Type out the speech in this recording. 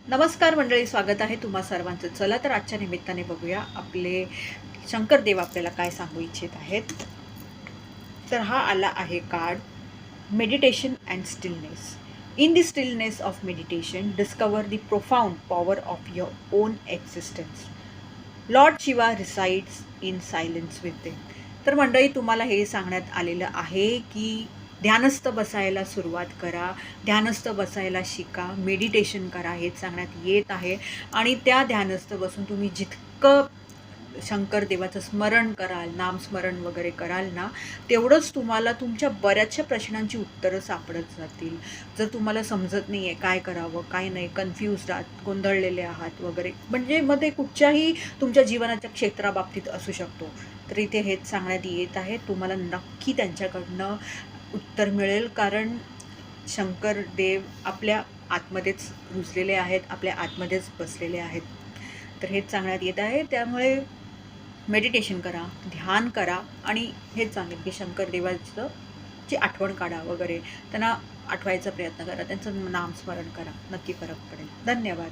नमस्कार मंडळी, स्वागत आहे तुम्हा सर्वांचं. चला तर आजच्या निमित्ताने बघूया आपले शंकरदेव आपल्याला काय सांगू इच्छित आहेत. तर हा आला आहे card, meditation and stillness. In the stillness of meditation discover the profound power of your on existence. Lord Shiva resides in silence with them. तर मंडळी, तुम्हाला हे सांगण्यात आलेलं आहे की ध्यानस्थ बसायला सुरुवात करा, ध्यानस्थ बसायला शिका, मेडिटेशन करा, हेच सांगण्यात येत आहे. आणि त्या ध्यानस्थ बसून तुम्ही जितकं शंकर देवाचं स्मरण कराल, नामस्मरण वगैरे कराल ना, तेवढंच तुम्हाला तुमच्या बऱ्याचशा प्रश्नांची उत्तरं सापडत जातील. जर तुम्हाला समजत नाही आहे काय करावं काय नाही, कन्फ्युज्ड आहात, गोंधळलेले आहात वगैरे, म्हणजे मध्ये कुठच्याही तुमच्या जीवनाच्या क्षेत्राबाबतीत असू शकतो, तर इथे हेच सांगण्यात येत आहे. तुम्हाला नक्की त्यांच्याकडनं उत्तर मिळेल, कारण शंकर देव आपल्या आतमध्येच रुजलेले आहेत, आपल्या आतमध्येच बसलेले आहेत. तर हेच सांगण्यात येत आहे. त्यामुळे मेडिटेशन करा, ध्यान करा आणि हेच सांगेन की शंकर देवाचं ची आठवण काढा वगैरे, त्यांना आठवायचा प्रयत्न करा, त्यांचं नामस्मरण करा, नक्की फरक पडेल. धन्यवाद.